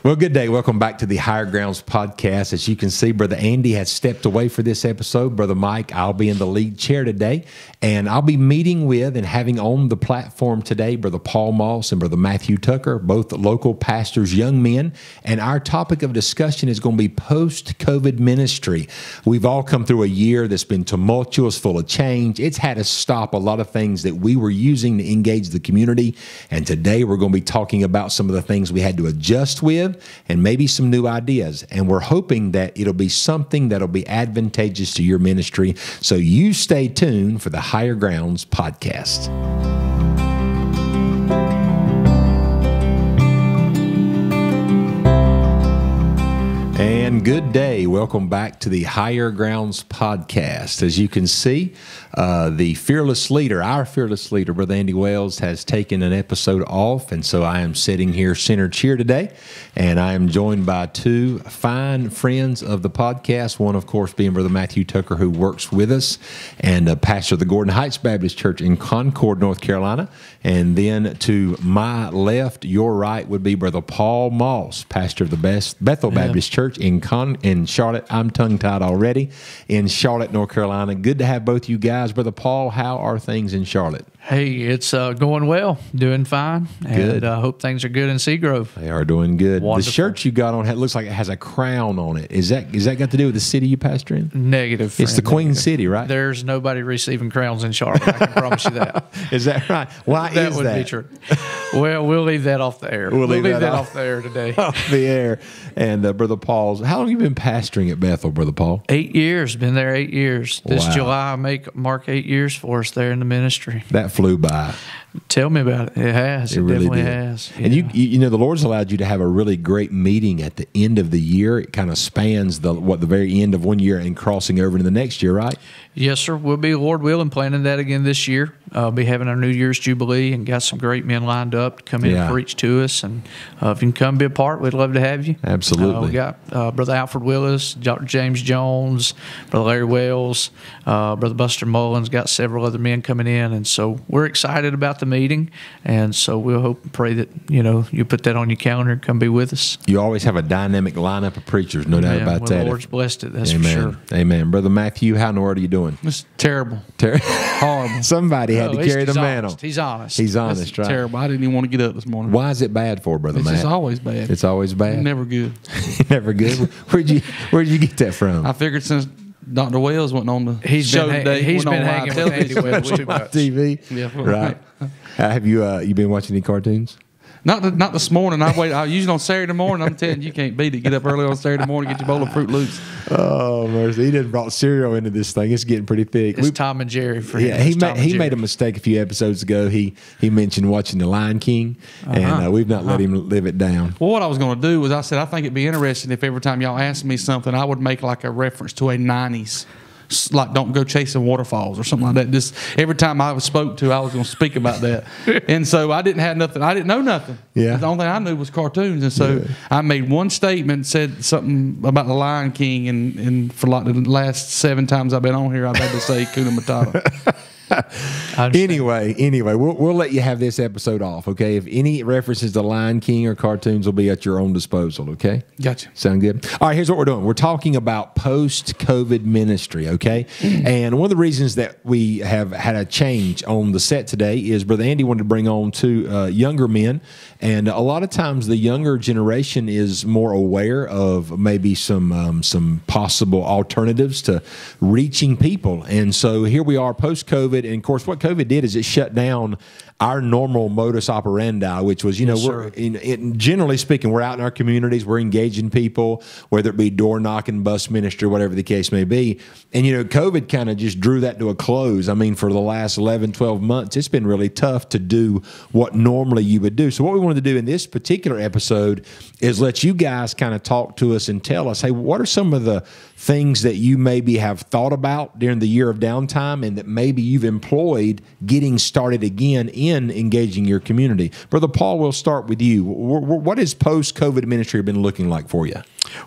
Well, good day. Welcome back to the Higher Grounds podcast. As you can see, Brother Andy has stepped away for this episode. Brother Mike, I'll be in the lead chair today, and I'll be meeting with and having on the platform today Brother Paul Moss and Brother Matthew Tucker, both local pastors, young men, and our topic of discussion is going to be post-COVID ministry. We've all come through a year that's been tumultuous, full of change. It's had to stop a lot of things that we were using to engage the community, and today we're going to be talking about some of the things we had to adjust with and maybe some new ideas. And we're hoping that it'll be something that'll be advantageous to your ministry. So you stay tuned for the Higher Grounds podcast. And good day. Welcome back to the Higher Grounds podcast. As you can see, the fearless leader, our fearless leader, Brother Andy Wells, has taken an episode off, and so I am sitting here center chair today, and I am joined by two fine friends of the podcast. One, of course, being Brother Matthew Tucker, who works with us, and pastor of the Gordon Heights Baptist Church in Concord, North Carolina. And then to my left, your right, would be Brother Paul Moss, pastor of the Bethel Baptist Church in Charlotte. I'm tongue-tied already. In Charlotte, North Carolina. Good to have both you guys. Brother Paul, how are things in Charlotte? Hey, it's going well, doing fine. Good. And I hope things are good in Seagrove. They are doing good. Wonderful. The shirt you got on looks like it has a crown on it. Is that got to do with the city you pastor in? Negative. It's the Queen negative. City, right? There's nobody receiving crowns in Charlotte. I can promise you that. Is that right? Why That is would that? be true. Well, we'll leave that off the air. We'll leave that off the air today. Off the air. And Brother Paul's, how long have you been pastoring at Bethel, Brother Paul? 8 years. Been there 8 years. This Wow. July mark 8 years for us there in the ministry. That flew by. Tell me about it. It has. It really definitely did. has. And Yeah. you know, the Lord's allowed you to have a really great meeting at the end of the year. It kind of spans the very end of one year and crossing over into the next year, right? Yes, sir. We'll be, Lord willing, planning that again this year. Be having our New Year's Jubilee and got some great men lined up to come in Yeah. and preach to us. And if you can come be a part, we'd love to have you. Absolutely. We got Brother Alfred Willis, Dr. James Jones, Brother Larry Wells, Brother Buster Mullins, got several other men coming in. And so we're excited about the meeting. And so we'll hope and pray that, you put that on your calendar and come be with us. You always have a dynamic lineup of preachers, no doubt about well, that. The Lord's blessed it, that's Amen. for sure. Amen. Brother Matthew, how in the world are you doing? It's terrible. Horrible. Somebody had At to least carry the he's mantle. honest. He's honest. He's honest, It's right? terrible. I didn't even want to get up this morning. Why is it bad for, Brother It's Matt? just always bad. It's always bad. Never good. Never good. Where'd you get that from? I figured since Dr. Wells went on the He's show been, today, he's went been on hanging live with Andy television. Wells too much. TV. Yeah. Right. Have you been watching any cartoons? Not this morning. I usually on Saturday morning. I'm telling you, you can't beat it. Get up early on Saturday morning, get your bowl of Fruit Loops. Oh, mercy. He done brought cereal into this thing. It's getting pretty thick. It's Tom and Jerry for him. Yeah, It's Tom and he Jerry. made a mistake a few episodes ago. He mentioned watching The Lion King, and we've not let him live it down. Well, what I was going to do was I said I think it'd be interesting if every time y'all asked me something, I would make like a reference to a '90s. Like don't go chasing waterfalls or something like that. Just every time I was spoke to, I was going to speak about that. And so I didn't have nothing. I didn't know nothing. Yeah. The only thing I knew was cartoons. And so I made one statement, said something about the Lion King, and for like the last 7 times I've been on here, I've had to say Kuna Matata. Anyway, we'll let you have this episode off, okay? If any references to Lion King or cartoons will be at your own disposal, okay? Gotcha. Sound good? All right, here's what we're doing. We're talking about post-COVID ministry, okay? And one of the reasons that we have had a change on the set today is Brother Andy wanted to bring on 2 younger men, and a lot of times the younger generation is more aware of maybe some possible alternatives to reaching people. And so here we are post-COVID, and of course what COVID did is it shut down our normal modus operandi, which was, we're generally speaking, we're out in our communities, we're engaging people, whether it be door knocking, bus ministry, whatever the case may be. And, COVID kind of just drew that to a close. I mean, for the last 11, 12 months, it's been really tough to do what normally you would do. So what we wanted to do in this particular episode is let you guys kind of talk to us and tell us, hey, what are some of the things that you maybe have thought about during the year of downtime and that maybe you've employed getting started again in engaging your community? Brother Paul, we'll start with you. What has post-COVID ministry been looking like for you?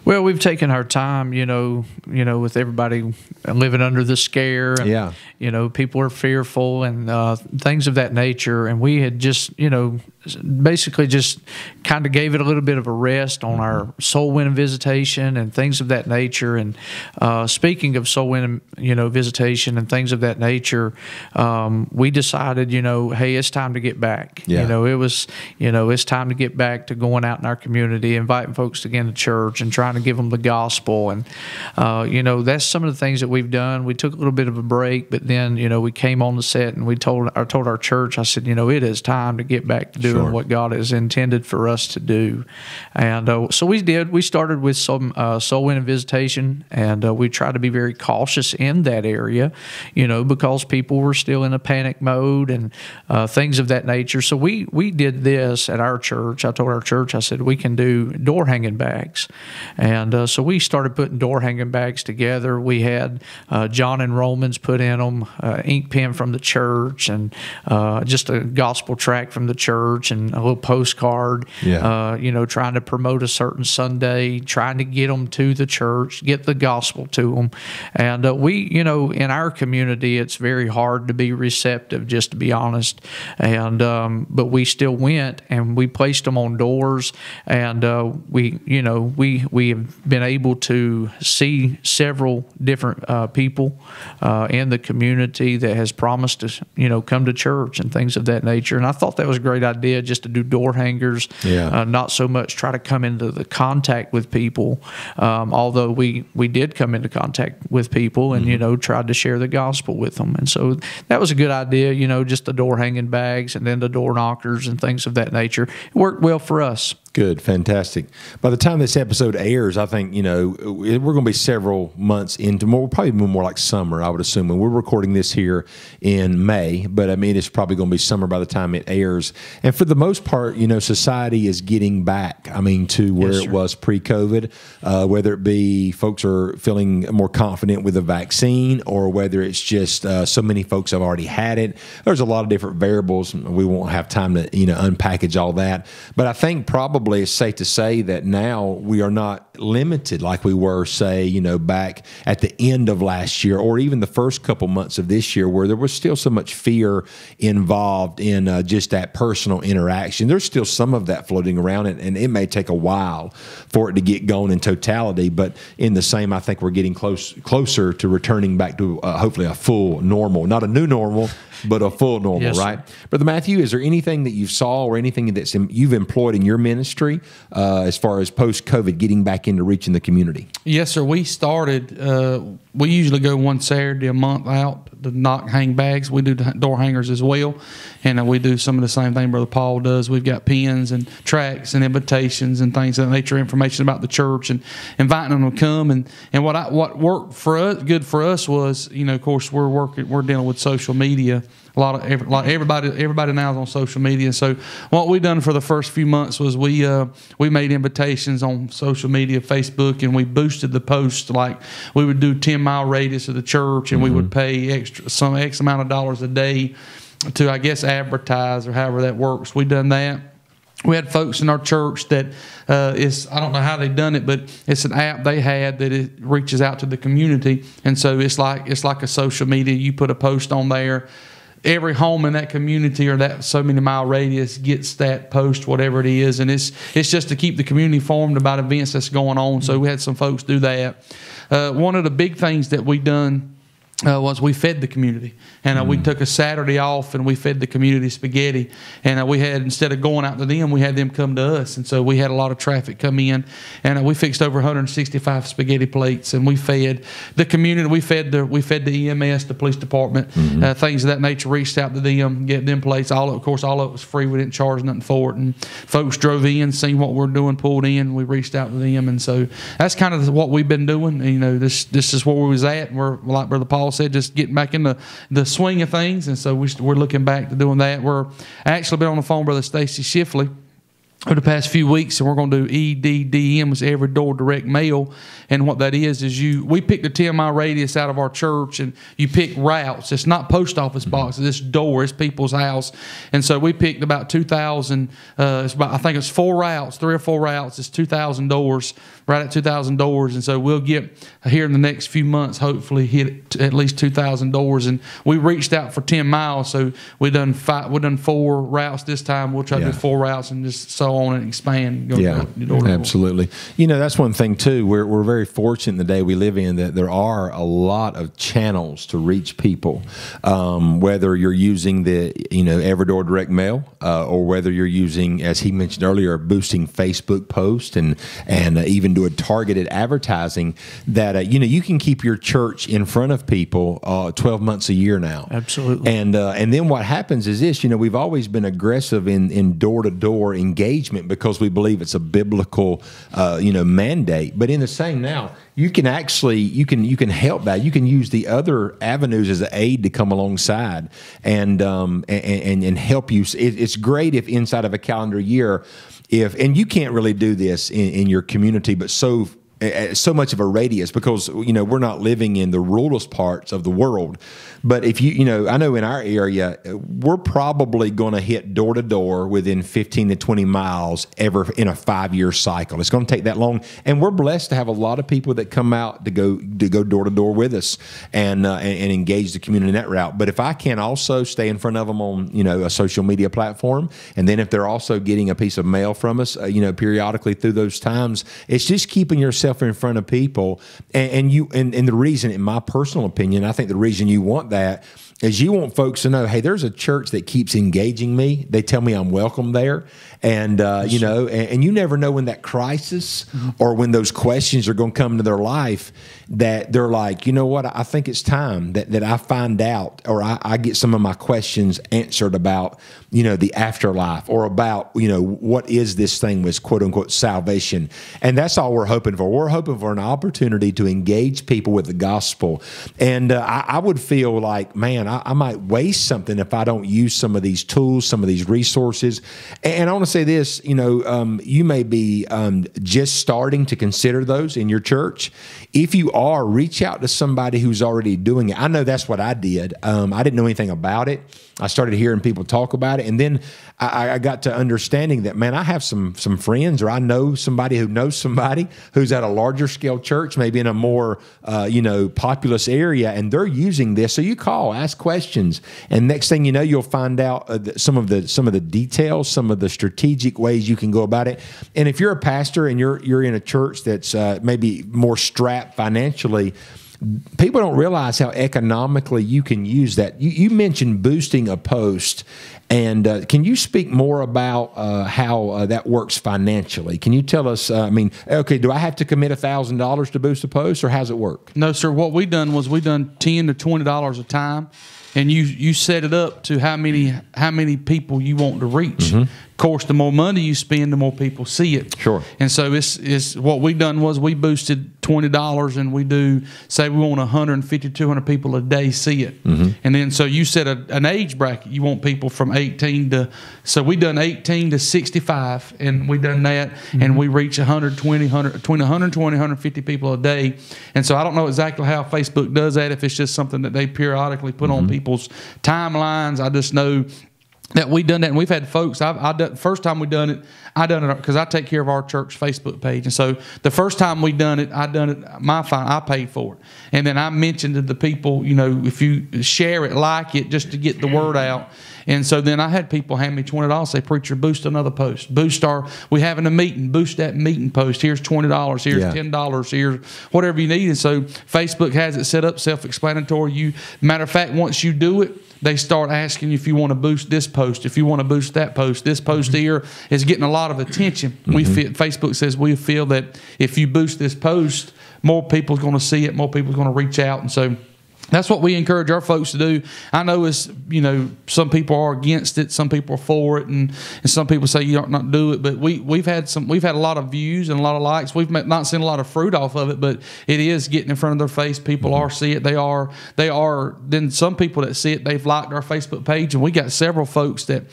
Well, we've taken our time, with everybody living under the scare. And, Yeah. People are fearful and things of that nature. And we had just, basically just kind of gave it a little bit of a rest on our soul winning visitation and things of that nature. And speaking of soul winning, visitation and things of that nature, we decided, hey, it's time to get back. Yeah. It was, it's time to get back to going out in our community, inviting folks to get into church and trying to give them the gospel. And, that's some of the things that we've done. We took a little bit of a break, but then, we came on the set and I told our church, I said, it is time to get back to doing what God has intended for us to do. And so we did. We started with some soul winning visitation, and we tried to be very cautious in that area, because people were still in a panic mode and things of that nature. So we did this at our church. I told our church, I said, we can do door hanging bags. And so we started putting door hanging bags together. We had John and Romans put in them, ink pen from the church, and just a gospel tract from the church, and a little postcard, trying to promote a certain Sunday, trying to get them to the church, get the gospel to them. And we, in our community, it's very hard to be receptive, just to be honest. And but we still went and we placed them on doors, and we have been able to see several different people in the community that has promised to, come to church and things of that nature. And I thought that was a great idea, just to do door hangers, not so much try to come into the contact with people, although we did come into contact with people and, tried to share the gospel with them. And so that was a good idea, just the door hanging bags and then the door knockers and things of that nature. It worked well for us. Good, fantastic. By the time this episode airs, I think, we're going to be several months into more, probably more like summer, I would assume. And we're recording this here in May, but I mean, it's probably going to be summer by the time it airs. And for the most part, society is getting back, to where it was pre-COVID, whether it be folks are feeling more confident with the vaccine, or whether it's just so many folks have already had it. There's a lot of different variables. We won't have time to, unpackage all that. But I think probably it's safe to say that now we are not limited like we were, say, back at the end of last year, or even the first couple months of this year, where there was still so much fear involved in just that personal interaction. There's still some of that floating around, and it may take a while for it to get going in totality. But in the same, I think we're getting closer to returning back to hopefully a full normal, not a new normal, but a full normal, yes, right? Brother Matthew, is there anything that you saw or anything that you've employed in your ministry as far as post-COVID getting back into reaching the community? Yes, sir. We started, we usually go one Saturday a month out to knock hang bags. We do door hangers as well. And we do some of the same thing Brother Paul does. We've got pens and tracts and invitations and things of that nature, information about the church, and inviting them to come. And what worked for us, good for us, was, of course, we're dealing with social media. Everybody now is on social media. So what we done for the first few months was we made invitations on social media, Facebook, and we boosted the post. Like, we would do 10-mile radius of the church, and we would pay some X amount of dollars a day to, I guess, advertise, or however that works. We done that. We had folks in our church that I don't know how they done it, but it's an app they had that it reaches out to the community, and so it's like a social media. You put a post on there. Every home in that community or that so many mile radius gets that post, whatever it is, and it's just to keep the community informed about events that's going on. So we had some folks do that. One of the big things that we done was we fed the community, and we took a Saturday off and we fed the community spaghetti, and we had, instead of going out to them, we had them come to us, and so we had a lot of traffic come in, and we fixed over 165 spaghetti plates, and we fed the community. We fed the EMS, the police department, things of that nature. Reached out to them, get them plates. Of course, all of it was free. We didn't charge nothing for it, and folks drove in, seen what we're doing, pulled in. We reached out to them, and so that's kind of what we've been doing. And, this is where we was at, and we're, like Brother Paul said, just getting back in the swing of things, and so we're looking back to doing that. We're actually been on the phone with Brother Stacy Shifley, over the past few weeks, and we're going to do EDDM, which is every door direct mail. And what that is we pick the 10-mile radius out of our church, and you pick routes. It's not post office boxes. It's door. It's people's house. And so we picked about 2,000. I think it's 4 routes, 3 or 4 routes. It's 2,000 doors, right at 2,000 doors. And so we'll get here in the next few months, hopefully hit at least 2,000 doors. And we reached out for 10 miles, so we done 4 routes this time. We'll try to do 4 routes and just so on and expand. Go door to door. Absolutely. You know, that's one thing too. We're very fortunate in the day we live in that there are a lot of channels to reach people, whether you're using the every door direct mail, or whether you're using, as he mentioned earlier, boosting Facebook posts and even doing targeted advertising. That you can keep your church in front of people 12 months a year now. Absolutely. And then what happens is this. We've always been aggressive in door to door engagement because we believe it's a biblical mandate. But in the same now, you can actually help that. You can use the other avenues as an aid to come alongside and help you. It's great if inside of a calendar year, and you can't really do this in your community, but so much of a radius because we're not living in the ruralest parts of the world. But if I know in our area, we're probably going to hit door to door within 15 to 20 miles ever in a 5-year cycle. It's going to take that long, and we're blessed to have a lot of people that come out to go door to door with us and engage the community in that route. But if I can also stay in front of them on a social media platform, and then if they're also getting a piece of mail from us, periodically through those times, it's just keeping yourself in front of people. And the reason, in my personal opinion, I think the reason you want that is you want folks to know, hey, there's a church that keeps engaging me. They tell me I'm welcome there. And, and you never know when that crisis or when those questions are going to come into their life that they're like, you know what, I think it's time that I find out or I get some of my questions answered about, the afterlife or about, what is this thing with quote unquote salvation. And that's all we're hoping for. We're hoping for an opportunity to engage people with the gospel. And I would feel like, man, I might waste something if I don't use some of these tools, some of these resources. And I want to say this, you may be just starting to consider those in your church. If you are, reach out to somebody who's already doing it. I know that's what I did. I didn't know anything about it. I started hearing people talk about it, and then I got to understanding that, man, I have some friends, or I know somebody who knows somebody who's at a larger scale church, maybe in a more populous area, and they're using this. So you call, ask questions, and next thing you know, you'll find out some of the details, some of the strategic ways you can go about it. And if you're a pastor and you're in a church that's maybe more strapped financially, people don't realize how economically you can use that. You mentioned boosting a post, and can you speak more about how that works financially? Can you tell us, okay, do I have to commit $1,000 to boost a post, or how's it work? No, sir. What we done was $10 to $20 a time, and you set it up to how many people you want to reach. Mm-hmm. Of course, the more money you spend, the more people see it. Sure. And so it's what we done was we boosted $20, and we do say we want 150, 200 people a day see it. Mm-hmm. And then so you set an age bracket. You want people from 18 to, so we done 18 to 65, and we done that, mm-hmm. and we reach between 120, 150 people a day. And so I don't know exactly how Facebook does that, if it's just something that they periodically put mm-hmm. on people's timelines. I just know that we done that, and we've had folks. First time we done it because I take care of our church Facebook page, and so the first time we done it, I paid for it, and then I mentioned to the people, if you share it, like it, just to get the word out. And so then I had people hand me $20, say, preacher, boost another post. We having a meeting, boost that meeting post. Here's $20, here's $10, here's whatever you need. And so Facebook has it set up, self-explanatory. Matter of fact, once you do it, they start asking you if you want to boost this post, if you want to boost that post. This post mm-hmm. here is getting a lot of attention. Mm-hmm. Facebook says we feel that if you boost this post, more people's going to see it, more people's going to reach out. And so That's what we encourage our folks to do. I know some people are against it, some people are for it, and some people say you ought not do it. But we've had a lot of views and a lot of likes. We've not seen a lot of fruit off of it, but it is getting in front of their face. People are see it. They are. Then some people that see it, they've liked our Facebook page, and we got several folks that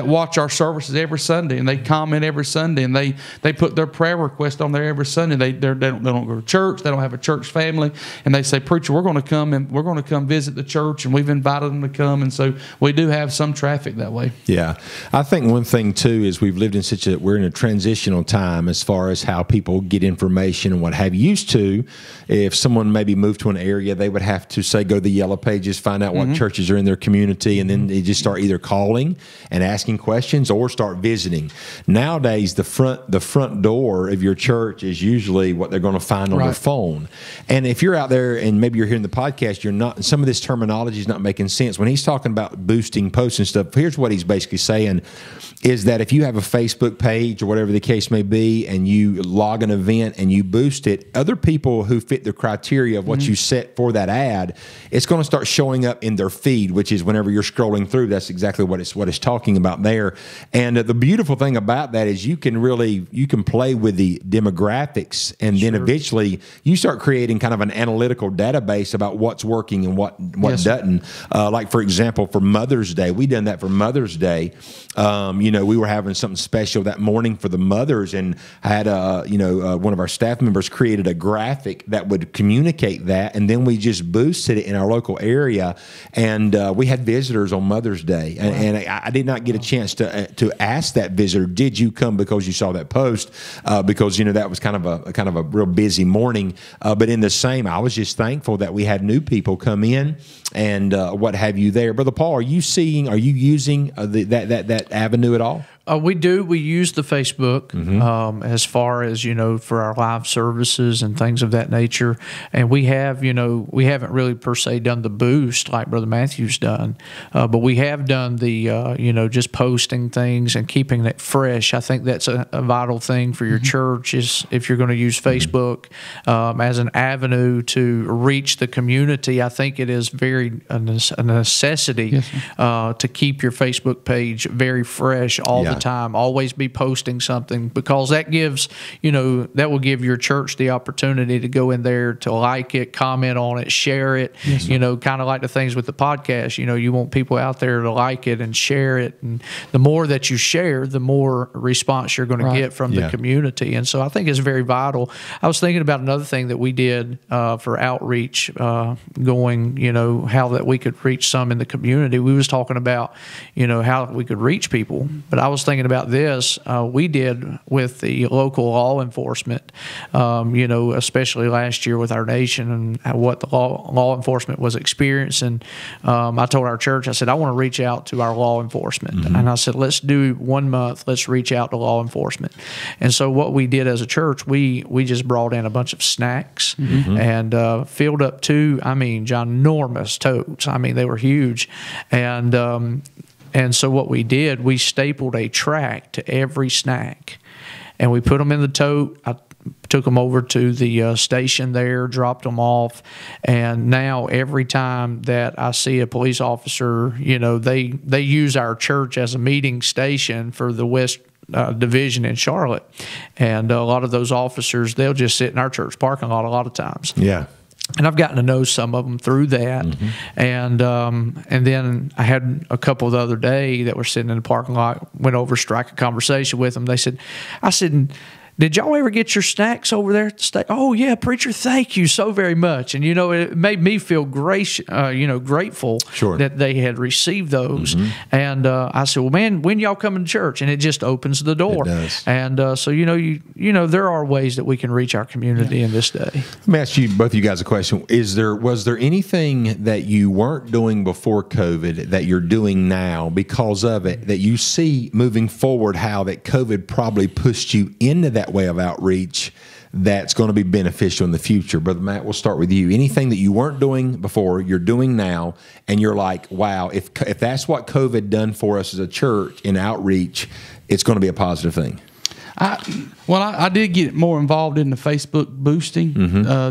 watch our services every Sunday, and they comment every Sunday, and they put their prayer request on there every Sunday. They don't go to church. They don't have a church family, and they say, "Preacher, we're going to come and we're going to come visit the church," and we've invited them to come, and so we do have some traffic that way. Yeah, I think one thing too is we're in a transitional time as far as how people get information and what have you. Used to, if someone maybe moved to an area, they would have to say go to the Yellow Pages, find out what churches are in their community, and then they just start either calling and asking questions or start visiting. Nowadays, the front door of your church is usually what they're going to find on their phone. And if you're out there and maybe you're hearing the podcast, you're not. Some of this terminology is not making sense. When he's talking about boosting posts and stuff, here's what he's basically saying is that if you have a Facebook page or whatever the case may be, and you log an event and you boost it, other people who fit the criteria of what you set for that ad, it's going to start showing up in their feed, which is whenever you're scrolling through, that's exactly what it's talking about there. And the beautiful thing about that is you can play with the demographics, and then eventually you start creating kind of an analytical database about what's working and what doesn't. Like, for example, for Mother's Day, we done that for Mother's Day. We were having something special that morning for the mothers, and I had one of our staff members created a graphic that would communicate that, and then we just boosted it in our local area, and we had visitors on Mother's Day, and I did not get a chance to ask that visitor, did you come because you saw that post? Because that was kind of a real busy morning, but in the same, I was just thankful that we had new people come in and what have you there. Brother Paul, are you using that avenue at all? We do. We use the Facebook as far as, for our live services and things of that nature. And we have, we haven't really per se done the boost like Brother Matthew's done, but we have done the, just posting things and keeping it fresh. I think that's a vital thing for your church, is if you're going to use Facebook as an avenue to reach the community. I think it is a necessity to keep your Facebook page very fresh all the time. Always be posting something, because that gives, that will give your church the opportunity to go in there to like it, comment on it, share it, kind of like the things with the podcast. You want people out there to like it and share it. And the more that you share, the more response you're going to get from the community. And so I think it's very vital. I was thinking about another thing that we did for outreach, how that we could reach some in the community. We was talking about, how we could reach people, but I was thinking about this. We did with the local law enforcement, especially last year with our nation and what the law enforcement was experiencing. I told our church, I said, I want to reach out to our law enforcement. And I said, let's do 1 month. Let's reach out to law enforcement. And so what we did as a church, we just brought in a bunch of snacks and filled up 2, ginormous totes. They were huge. And so what we did, we stapled a track to every snack, and we put them in the tote. I took them over to the station there, dropped them off, and now every time that I see a police officer, they use our church as a meeting station for the West Division in Charlotte, and a lot of those officers, they'll just sit in our church parking lot a lot of times. Yeah. And I've gotten to know some of them through that. And then I had a couple the other day that were sitting in the parking lot, went over, strike a conversation with them. I said, did y'all ever get your snacks over there at the state? Oh, yeah, preacher, thank you so very much. And, it made me feel grateful that they had received those. And I said, well, man, when y'all coming to church? And it just opens the door. It does. And so, there are ways that we can reach our community in this day. Let me ask you, both of you guys, a question. Was there anything that you weren't doing before COVID that you're doing now because of it, that you see moving forward how that COVID probably pushed you into that way of outreach that's going to be beneficial in the future? Brother Matt, we'll start with you. Anything that you weren't doing before, you're doing now, and you're like, wow, if that's what COVID done for us as a church in outreach, it's going to be a positive thing. I did get more involved in the Facebook boosting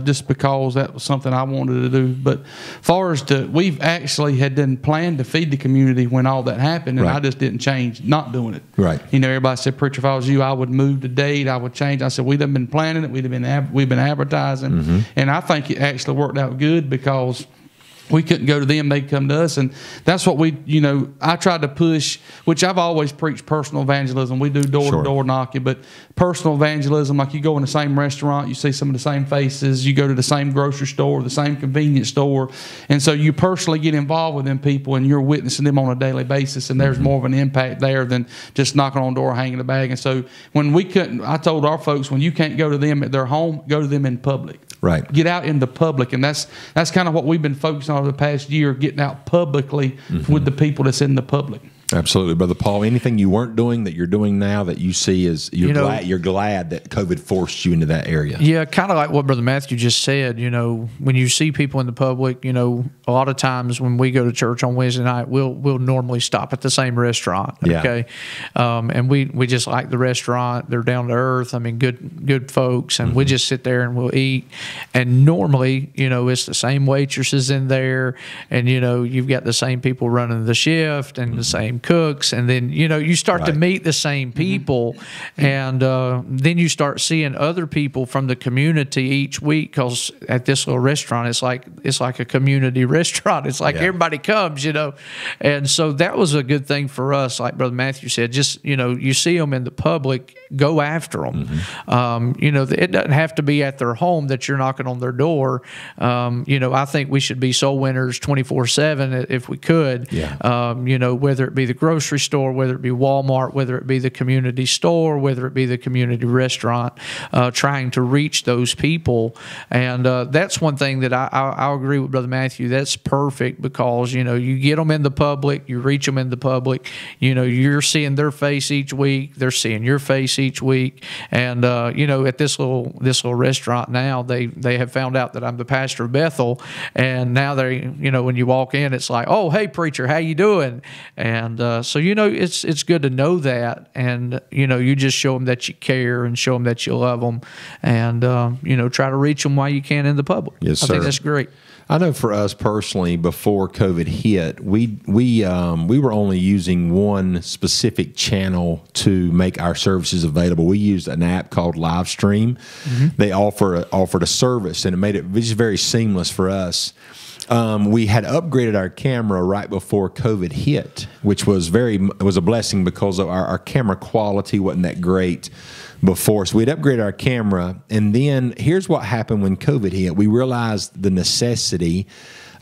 just because that was something I wanted to do. But far as we've actually had done planned to feed the community when all that happened, and I just didn't change not doing it. Right. You know, everybody said, "Preacher, if I was you, I would move the date. I would change." I said, "We've been planning it. We've been advertising, and I think it actually worked out good because." We couldn't go to them, they'd come to us. And that's what I tried to push, which I've always preached personal evangelism. We do door-to-door knocking, but personal evangelism, like you go in the same restaurant, you see some of the same faces, you go to the same grocery store, the same convenience store. And so you personally get involved with them people and you're witnessing them on a daily basis. And there's more of an impact there than just knocking on the door, hanging a bag. And so when I told our folks, when you can't go to them at their home, go to them in public. Right. Get out in the public. And that's kind of what we've been focusing on over the past year, getting out publicly with the people that's in the public. Absolutely, Brother Paul. Anything you weren't doing that you're doing now that you see as you're glad that COVID forced you into that area? Yeah, kind of like what Brother Matthew just said. You know, when you see people in the public, you know, a lot of times when we go to church on Wednesday night, we'll normally stop at the same restaurant. Okay, and we just like the restaurant. They're down to earth. I mean, good folks, and we just sit there and we'll eat. And normally, you know, it's the same waitresses in there, and you know, you've got the same people running the shift and the same cooks, and then you know you start to meet the same people, and then you start seeing other people from the community each week, because at this little restaurant it's like a community restaurant. It's like everybody comes, you know, and so that was a good thing for us. Like Brother Matthew said, just you know, you see them in the public, go after them. You know, it doesn't have to be at their home that you're knocking on their door. You know, I think we should be soul winners 24/7 if we could. You know, whether it be the grocery store, whether it be Walmart, whether it be the community store, whether it be the community restaurant, trying to reach those people. And that's one thing that I'll agree with Brother Matthew. That's perfect, because, you know, you get them in the public, you reach them in the public, you know, you're seeing their face each week, they're seeing your face each week. And, you know, at this little restaurant now, they have found out that I'm the pastor of Bethel. And now you know, when you walk in, it's like, "Oh, hey, preacher, how you doing?" And so, you know, it's good to know that, and you know, you just show them that you care and show them that you love them, and you know, try to reach them while you can in the public. Yes, sir. I think that's great. I know for us personally, before COVID hit, we were only using one specific channel to make our services available. We used an app called Livestream. They offered a service, and it was just very seamless for us. We had upgraded our camera right before COVID hit, which was a blessing, because of our camera quality wasn't that great before. So we'd upgraded our camera, and then here's what happened when COVID hit. We realized the necessity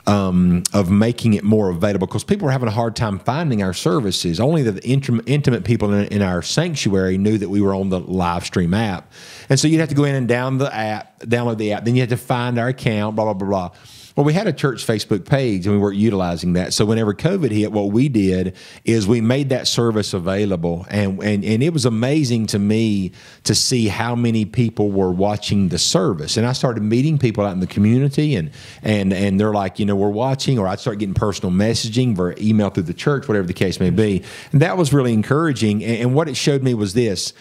of making it more available, because people were having a hard time finding our services. Only the intimate people in our sanctuary knew that we were on the Livestream app. And so you'd have to go in and download the app. Then you had to find our account, blah, blah, blah, blah. Well, we had a church Facebook page, and we weren't utilizing that. So whenever COVID hit, what we did is we made that service available, and it was amazing to me to see how many people were watching the service. And I started meeting people out in the community, and they're like, you know, we're watching, or I'd start getting personal messaging or email through the church, whatever the case may be. And that was really encouraging. And what it showed me was this: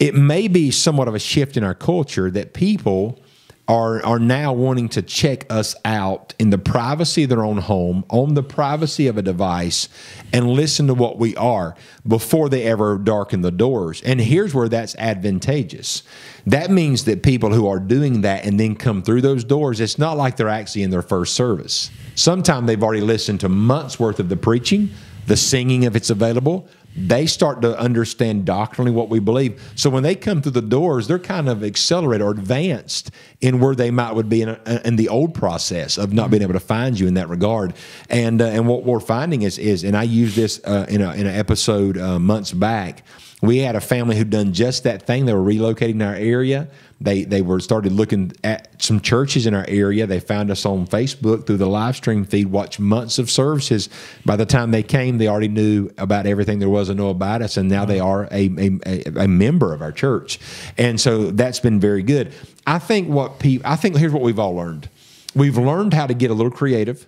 it may be somewhat of a shift in our culture that people are now wanting to check us out in the privacy of their own home, on the privacy of a device, and listen to what we are before they ever darken the doors. And here's where that's advantageous. That means that people who are doing that and then come through those doors, it's not like they're actually in their first service. Sometimes they've already listened to months worth of the preaching, the singing if it's available. They start to understand doctrinally what we believe. So when they come through the doors, they're kind of accelerated or advanced in where they would be in the old process of not being able to find you in that regard. And what we're finding is, and I used this in an episode months back. We had a family who'd done just that thing. They were relocating in our area. They started looking at some churches in our area. They found us on Facebook through the live stream feed, watched months of services. By the time they came, they already knew about everything there was to know about us, and now they are a member of our church. And so that's been very good. I think here's what we've all learned. We've learned how to get a little creative.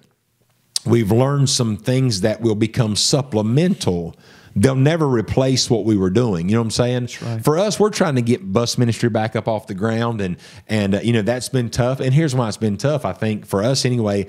We've learned some things that will become supplemental they'll never replace what we were doing. You know what I'm saying? That's right. For us, we're trying to get bus ministry back up off the ground, and you know, that's been tough. And here's why it's been tough, I think, for us anyway.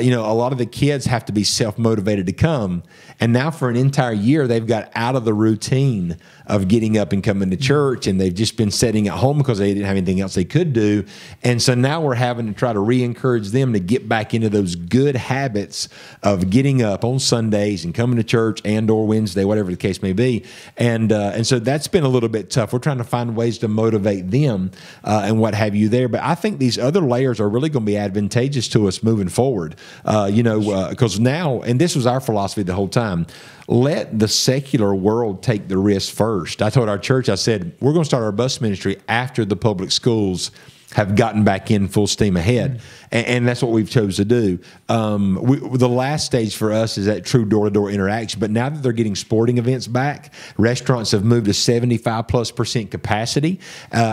You know, a lot of the kids have to be self-motivated to come. And now for an entire year, they've got out of the routine of getting up and coming to church, and they've just been sitting at home because they didn't have anything else they could do. And so now we're having to try to re-encourage them to get back into those good habits of getting up on Sundays and coming to church and or Wednesday, whatever the case may be. And so that's been a little bit tough. We're trying to find ways to motivate them and what have you there. But I think these other layers are really going to be advantageous to us moving forward. You know, because now, and this was our philosophy the whole time, let the secular world take the risk first. I told our church, I said, we're going to start our bus ministry after the public schools have gotten back in full steam ahead. And that's what we've chose to do. The last stage for us is that true door-to-door interaction. But now that they're getting sporting events back, restaurants have moved to 75+% capacity.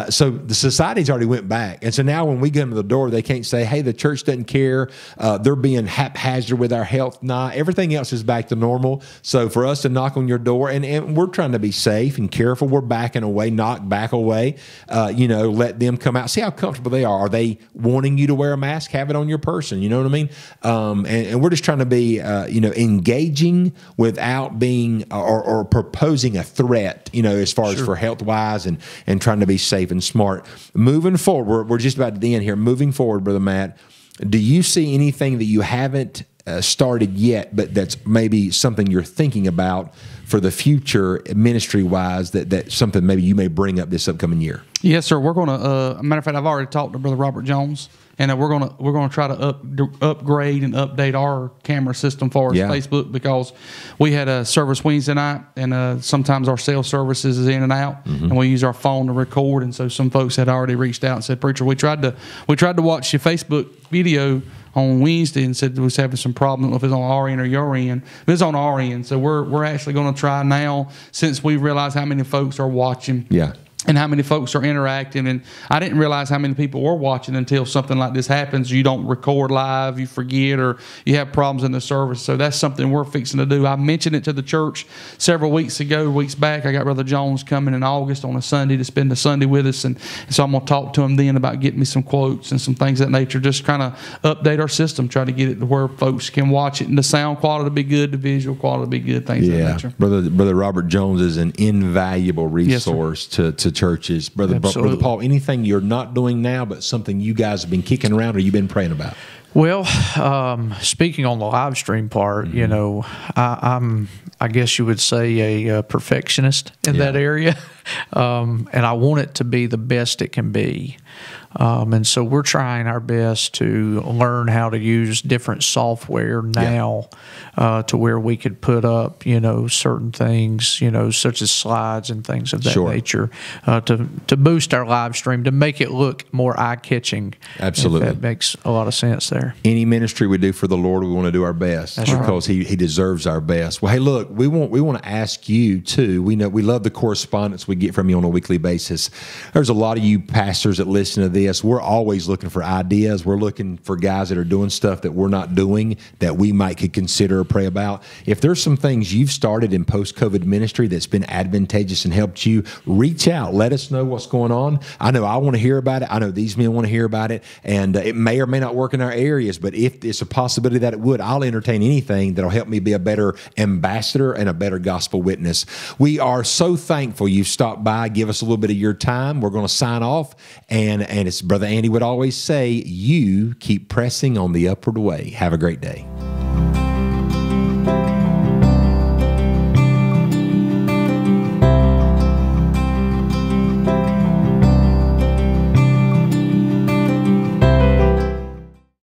So the society's already went back. And so now when we go into the door, they can't say, hey, the church doesn't care. They're being haphazard with our health. Nah, everything else is back to normal. So for us to knock on your door, and we're trying to be safe and careful. We're backing away, knock back away. You know, let them come out. See how comfortable they are. Are they wanting you to wear a mask? Have it on your person. You know what I mean? And we're just trying to be, you know, engaging without being or proposing a threat, you know, as far as for health wise and trying to be safe and smart. Moving forward, we're just about to the end here. Moving forward, Brother Matt, do you see anything that you haven't started yet, but that's maybe something you're thinking about for the future ministry wise, that's something maybe you may bring up this upcoming year? Yes, sir. We're going to, matter of fact, I've already talked to Brother Robert Jones, and we're going to try to upgrade and update our camera system for Facebook, because we had a service Wednesday night, and sometimes our cell services is in and out, and we use our phone to record. And so some folks had already reached out and said, "Preacher, we tried to watch your Facebook video on Wednesday and said it was having some problem. I don't know if it's on our end or your end. But it's on our end. So we're actually going to try now, since we realize how many folks are watching. Yeah. And how many folks are interacting. And I didn't realize how many people were watching until something like this happens. You don't record live, you forget, or you have problems in the service. So that's something we're fixing to do. I mentioned it to the church several weeks back. I got Brother Jones coming in August on a Sunday to spend the Sunday with us. And so I'm going to talk to him then about getting me some quotes and some things of that nature. Just kind of update our system, try to get it to where folks can watch it and the sound quality be good, the visual quality be good, things of that nature. Brother Robert Jones is an invaluable resource to churches. Brother Paul, anything you're not doing now, but something you guys have been kicking around or you've been praying about? Well, speaking on the live stream part, you know, I guess you would say a perfectionist in that area, and I want it to be the best it can be. And so we're trying our best to learn how to use different software now to where we could put up, you know, certain things, you know, such as slides and things of that nature to boost our live stream, to make it look more eye-catching. Absolutely. If that makes a lot of sense there. Any ministry we do for the Lord, we want to do our best because He deserves our best. Well, hey, look, we want to ask you too. We know we love the correspondence we get from you on a weekly basis. There's a lot of you pastors that listen to this. We're always looking for ideas. We're looking for guys that are doing stuff that we're not doing that we could consider or pray about. If there's some things you've started in post-COVID ministry that's been advantageous and helped you, reach out. Let us know what's going on. I know I want to hear about it. I know these men want to hear about it. And it may or may not work in our areas, but if it's a possibility that it would, I'll entertain anything that'll help me be a better ambassador and a better gospel witness. We are so thankful you've stopped by. Give us a little bit of your time. We're going to sign off. And as Brother Andy would always say, you keep pressing on the upward way. Have a great day.